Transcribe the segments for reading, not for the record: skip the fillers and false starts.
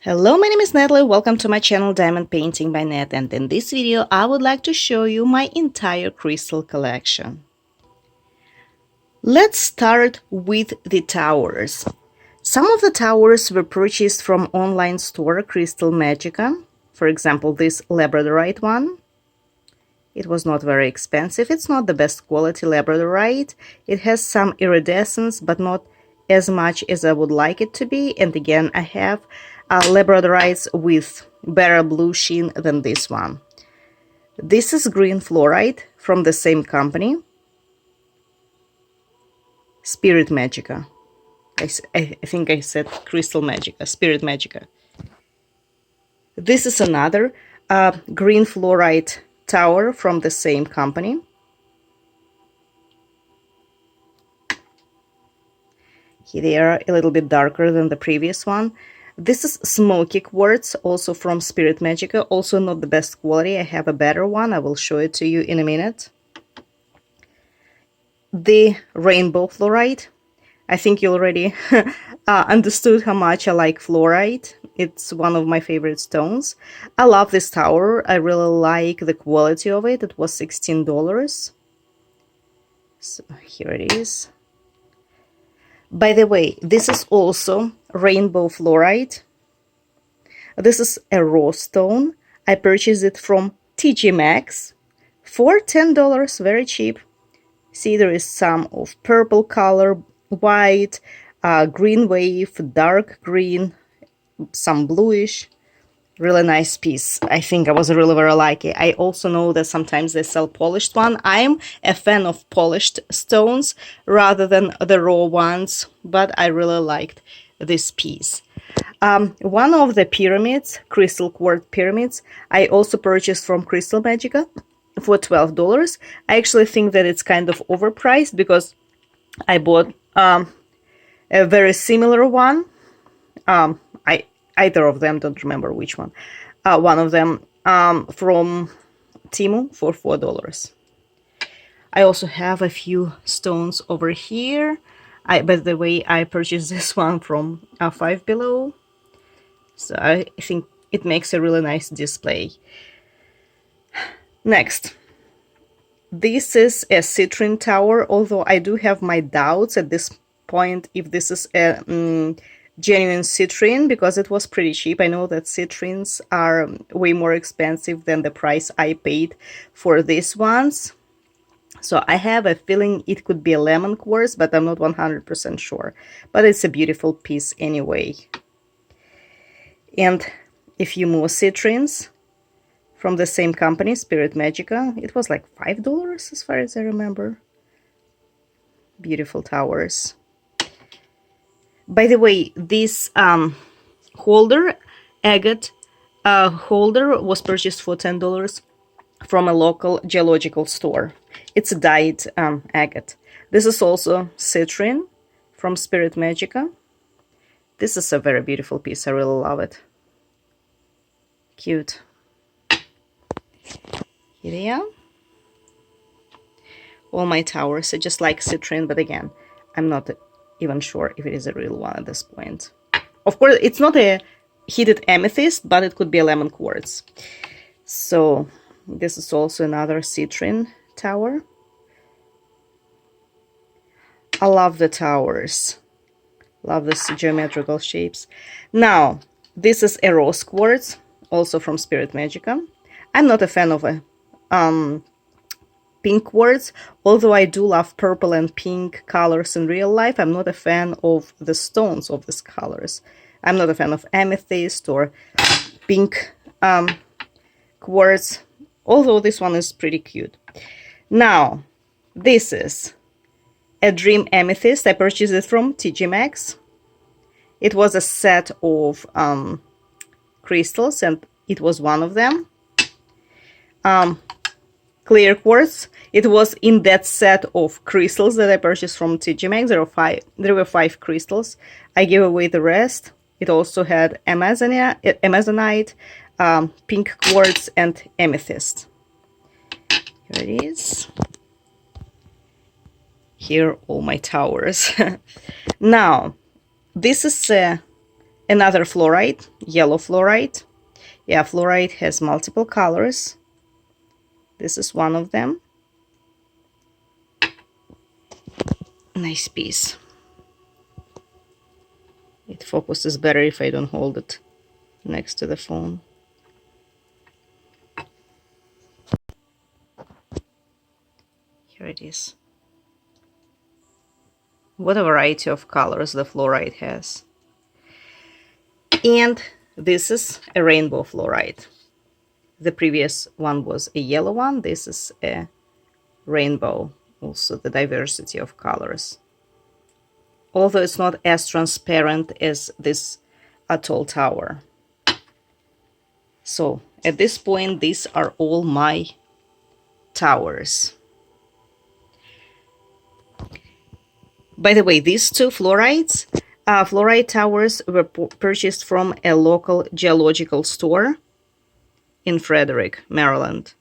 Hello, my name is Natalie. Welcome to my channel Diamond Painting by Nat, and in this video I would like to show you my entire crystal collection. Let's start with the towers. Some of the towers were purchased from online store Crystal Magica. For example, this labradorite one. It was not very expensive. It's not the best quality labradorite. It has some iridescence, but not as much as I would like it to be. And again, I have labradorites with better blue sheen than this one. This is green fluorite from the same company, Spirit Magica. I think I said Crystal Magica, Spirit Magica. This is another green fluorite tower from the same company. They are a little bit darker than the previous one. This is smoky quartz, also from Spirit Magica, also not the best quality. I have a better one. I will show it to you in a minute. The rainbow fluorite. I think you already understood how much I like fluorite. It's one of my favorite stones. I love this tower. I really like the quality of it. It was $16. So here it is. By the way, this is also rainbow fluorite. This is a raw stone. I purchased it from TJ Maxx for $10, very cheap. See, there is some of purple color, white, green wave, dark green, some bluish. Really nice piece. I think I was really very lucky. I also know that sometimes they sell polished one. I'm a fan of polished stones rather than the raw ones, but I really liked this piece. One of the pyramids, crystal quartz pyramids, I also purchased from Crystal Magica for $12. I actually think that it's kind of overpriced because I bought a very similar one. Either of them, don't remember which one. One of them from Temu for $4. I also have a few stones over here. By the way, I purchased this one from Five Below. So I think it makes a really nice display. Next. This is a citrine tower, although I do have my doubts at this point if this is a genuine citrine, because it was pretty cheap. I know that citrines are way more expensive than the price I paid for these ones. So I have a feeling it could be a lemon quartz, but I'm not 100% sure. But it's a beautiful piece anyway. And a few more citrines from the same company, Spirit Magica. It was like $5 as far as I remember. Beautiful towers. By the way, this holder, agate holder, was purchased for $10 from a local geological store. It's a dyed agate. This is also citrine from Spirit Magica. This is a very beautiful piece. I really love it. Cute. Here they are. All my towers are just like citrine, but again, I'm not even sure if it is a real one at this point. Of course, it's not a heated amethyst, but it could be a lemon quartz. So this is also another citrine tower. I love the towers. Love these geometrical shapes. Now, this is a rose quartz, also from Spirit Magica. I'm not a fan of a pink quartz, although I do love purple and pink colors in real life. I'm not a fan of the stones of these colors. I'm not a fan of amethyst or pink quartz, although this one is pretty cute. Now, this is a dream amethyst. I purchased it from TJ Maxx. It was a set of crystals, and it was one of them. Clear quartz. It was in that set of crystals that I purchased from TJ Maxx. There were five crystals. I gave away the rest. It also had amazonite, pink quartz, and amethyst. Here it is. Here are all my towers. Now, this is a Another fluorite, yellow fluorite. Yeah, fluorite has multiple colors. This is one of them. Nice piece. It focuses better if I don't hold it next to the phone. Here it is. What a variety of colors the fluorite has. And this is a rainbow fluorite. The previous one was a yellow one. This is a rainbow. Also the diversity of colors. Although it's not as transparent as this atoll tower. So at this point, these are all my towers. By the way, these two fluorite towers were purchased from a local geological store in Frederick, Maryland.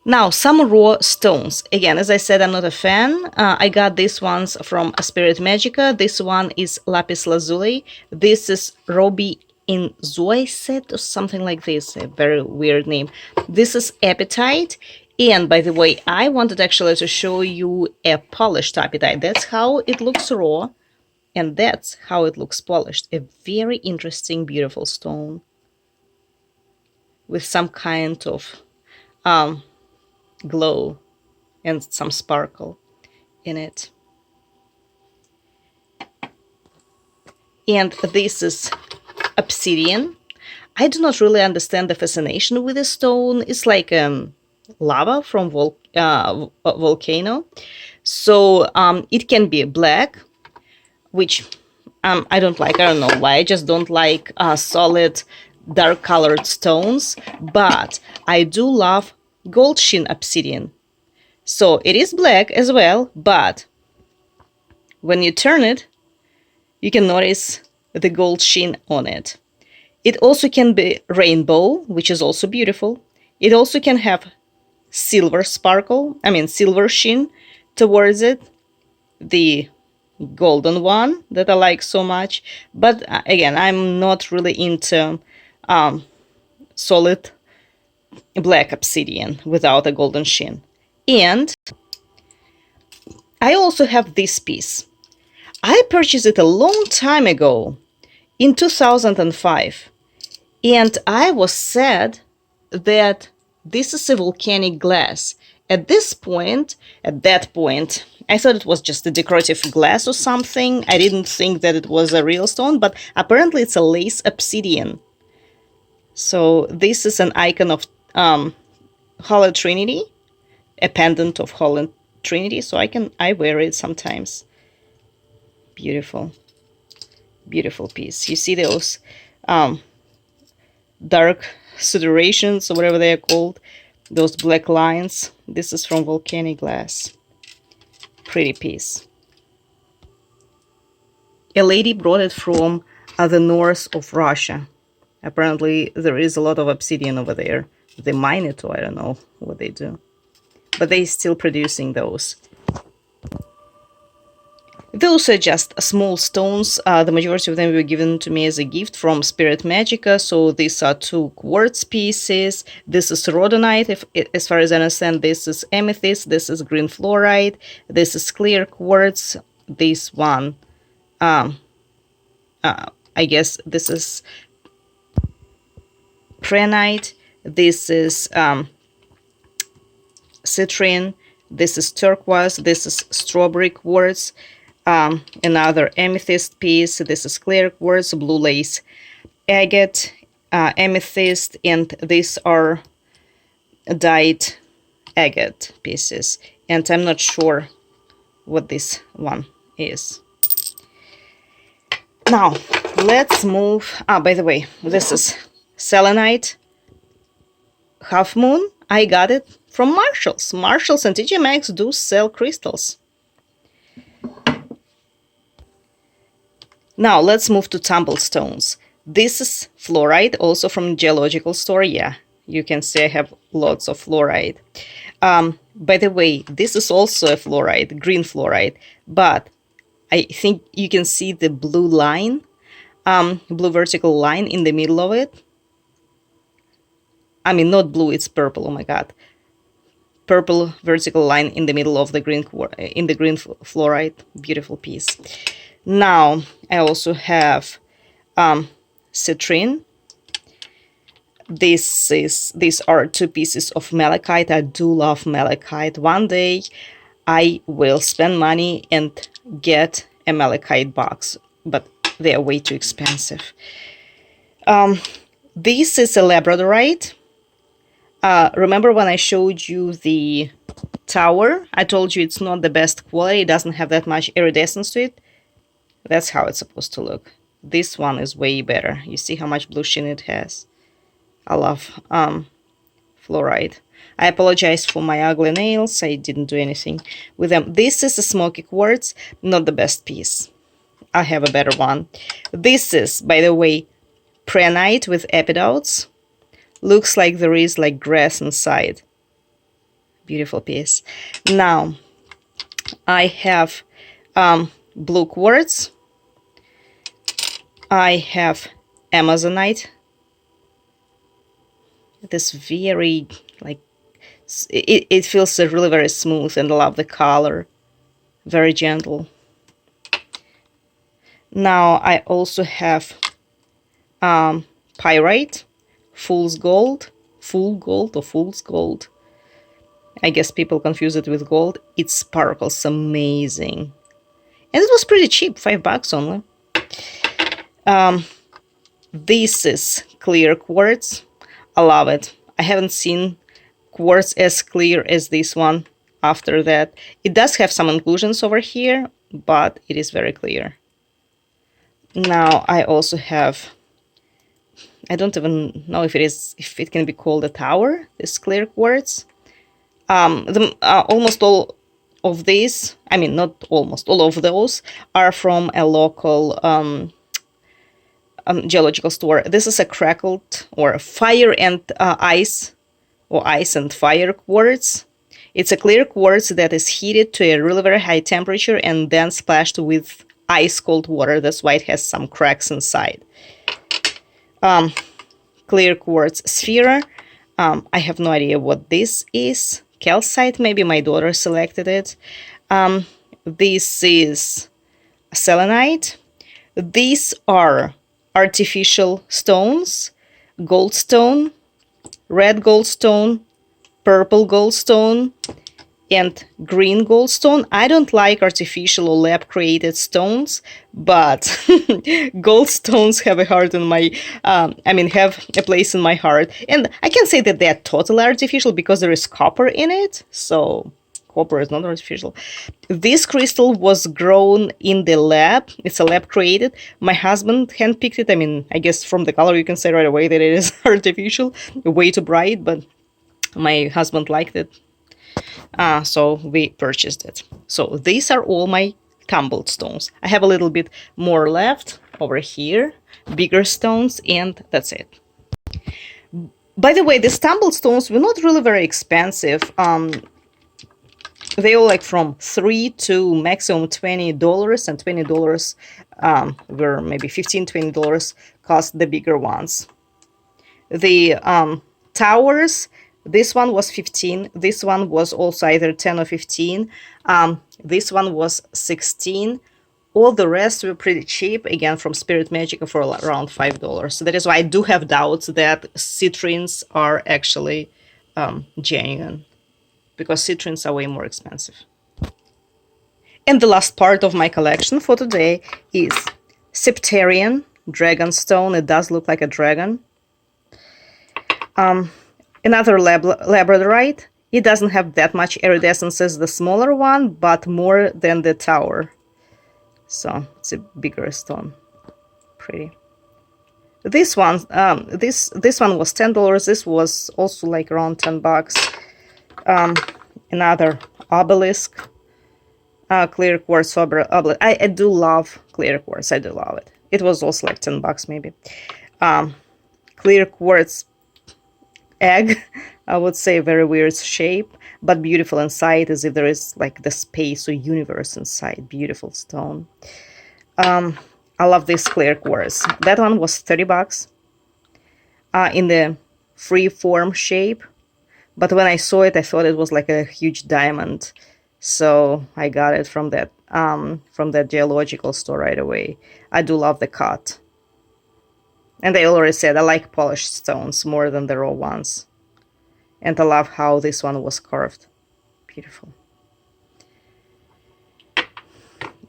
Now, some raw stones. Again, as I said, I'm not a fan. I got these ones from Spirit Magica. This one is lapis lazuli. This is ruby in zoyset or something like this. A very weird name. This is apatite. And by the way, I wanted actually to show you a polished apatite. That's how it looks raw. And that's how it looks polished. A very interesting, beautiful stone. With some kind of glow and some sparkle in it. And this is obsidian. I do not really understand the fascination with the stone. It's like lava from volcano. So it can be black, which I don't like. I don't know why. I just don't like solid, dark colored stones. But I do love gold sheen obsidian. So it is black as well, but when you turn it, you can notice the gold sheen on it. It also can be rainbow, which is also beautiful. It also can have silver sparkle, silver sheen towards it. The golden one that I like so much. But again, I'm not really into solid black obsidian without a golden sheen. And I also have this piece. I purchased it a long time ago, in 2005. And I was sad that this is a volcanic glass. At that point, I thought it was just a decorative glass or something. I didn't think that it was a real stone, but apparently it's a lace obsidian. So this is an icon of Holy Trinity, a pendant of Holy Trinity. So I wear it sometimes. Beautiful, beautiful piece. You see those dark suturations or whatever they are called, those black lines. This is from volcanic glass. Pretty piece. A lady brought it from the north of Russia. Apparently there is a lot of obsidian over there. They mine it, or I don't know what they do, but they're still producing those. Those are just small stones. The majority of them were given to me as a gift from Spirit Magica. So these are two quartz pieces. This is rhodonite, as far as I understand. This is amethyst. This is green fluorite. This is clear quartz. This one, I guess this is prehnite. This is citrine. This is turquoise. This is strawberry quartz. Another amethyst piece. This is clear quartz, blue lace, agate, amethyst, and these are dyed agate pieces. And I'm not sure what this one is. Now, let's move. By the way, this is selenite half moon. I got it from Marshalls. Marshalls and TJ Maxx do sell crystals. Now let's move to Tumble Stones. This is fluorite, also from Geological Store. Yeah, you can see I have lots of fluorite. By the way, this is also a fluorite, green fluorite, but I think you can see the blue line, blue vertical line in the middle of it. I mean, not blue, it's purple. Oh my god, purple vertical line in the middle of the green fluorite. Beautiful piece. Now I also have citrine. These are two pieces of malachite. I do love malachite. One day I will spend money and get a malachite box, but they are way too expensive. This is a labradorite. Remember when I showed you the tower? I told you it's not the best quality. It doesn't have that much iridescence to it. That's how it's supposed to look. This one is way better. You see how much blue sheen it has. I love fluorite. I apologize for my ugly nails. I didn't do anything with them. This is a smoky quartz, not the best piece. I have a better one. This is, by the way, prehnite with epidotes. Looks like there is like grass inside. Beautiful piece. Now, I have blue quartz. I have amazonite. This very, like, it feels really very smooth, and I love the color. Very gentle. Now, I also have pyrite. Fool's gold or fool's gold. I guess people confuse it with gold. It sparkles amazing. And it was pretty cheap, $5 only. This is clear quartz. I love it. I haven't seen quartz as clear as this one after that. It does have some inclusions over here, but it is very clear. Now I also have, I don't even know if it can be called a tower, this clear quartz. Almost all of these, I mean, not almost, all of those are from a local geological store. This is a crackled or fire and ice, or ice and fire quartz. It's a clear quartz that is heated to a really very high temperature and then splashed with ice cold water. That's why it has some cracks inside. Clear quartz sphere. I have no idea what this is. Calcite, maybe my daughter selected it. This is selenite. These are artificial stones: goldstone, red goldstone, purple goldstone, and green goldstone. I don't like artificial or lab created stones, but goldstones have a heart in my, have a place in my heart. And I can say that they're totally artificial because there is copper in it. So copper is not artificial. This crystal was grown in the lab. It's a lab created. My husband handpicked it. I mean, I guess from the color you can say right away that it is artificial, way too bright, but my husband liked it. So we purchased it. So these are all my tumbled stones. I have a little bit more left over here, bigger stones, and that's it. By the way, these tumbled stones were not really very expensive. They all like from $3 to maximum $20, and $20 were maybe $15, $20 cost the bigger ones. The towers, this one was 15. This one was also either 10 or 15. This one was 16. All the rest were pretty cheap, again from Spirit Magic for around $5. So that is why I do have doubts that citrines are actually genuine, because citrines are way more expensive. And the last part of my collection for today is Septarian Dragonstone. It does look like a dragon. Another labradorite. It doesn't have that much iridescence as the smaller one, but more than the tower. So it's a bigger stone. Pretty. This one, this one was $10. This was also like around $10. Another obelisk, clear quartz obelisk. I do love clear quartz. I do love it. It was also like $10 maybe. Clear quartz egg. I would say very weird shape, but beautiful inside, as if there is like the space or universe inside. Beautiful stone. I love this clear quartz. That one was 30 bucks in the free form shape. But when I saw it, I thought it was like a huge diamond. So I got it from that geological store right away. I do love the cut. And I already said I like polished stones more than the raw ones. And I love how this one was carved. Beautiful.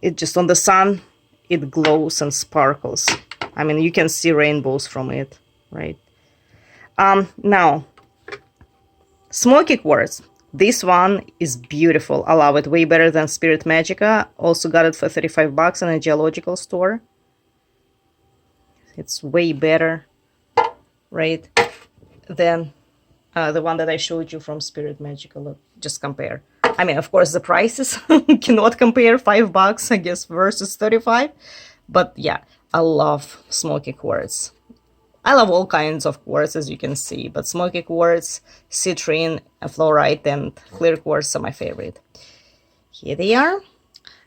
It just on the sun, it glows and sparkles. I mean, you can see rainbows from it, right? Now, smoky quartz. This one is beautiful. I love it. Way better than Spirit Magica. Also got it for 35 bucks in a geological store. It's way better, right, than the one that I showed you from Spirit Magica. Look, just compare. I mean, of course, the prices cannot compare. 5 bucks, I guess, versus 35. But yeah, I love smoky quartz. I love all kinds of quartz, as you can see, but smoky quartz, citrine, fluorite, and clear quartz are my favorite. Here they are.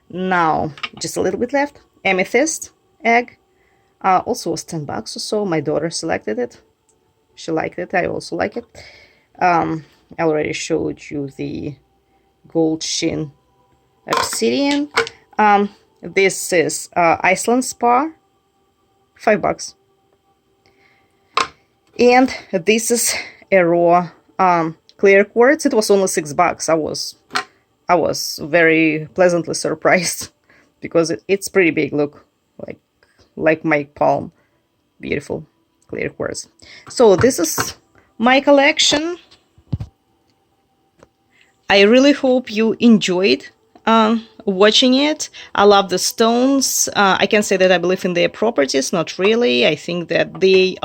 Now, just a little bit left. Amethyst egg. Also was 10 bucks or so. My daughter selected it. She liked it. I also like it. I already showed you the gold sheen obsidian. This is Iceland Spa. 5 bucks. And this is a raw clear quartz. It was only 6 bucks. I was very pleasantly surprised because it's pretty big. Look, like my palm. Beautiful clear quartz. So this is my collection. I really hope you enjoyed watching it. I love the stones. I can say that I believe in their properties. Not really. I think that they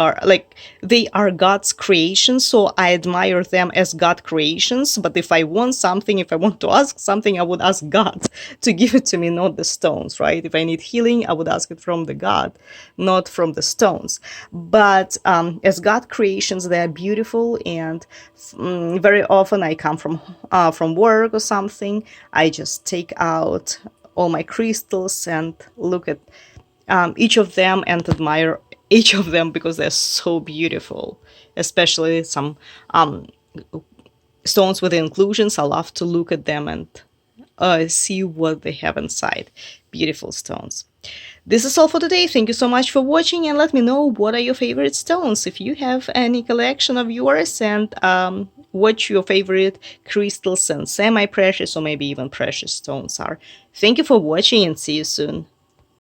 are God's creations, so I admire them as God creations. But if I want something, if I want to ask something, I would ask God to give it to me, not the stones, right? If I need healing, I would ask it from the God, not from the stones. But as God creations, they are beautiful, and very often I come from work or something. I just take out all my crystals and look at each of them and admire each of them because they're so beautiful. Especially some stones with inclusions. I love to look at them and see what they have inside. Beautiful stones. This is all for today. Thank you so much for watching, and let me know what are your favorite stones. If you have any collection of yours, and what your favorite crystals and semi-precious or maybe even precious stones are. Thank you for watching, and see you soon.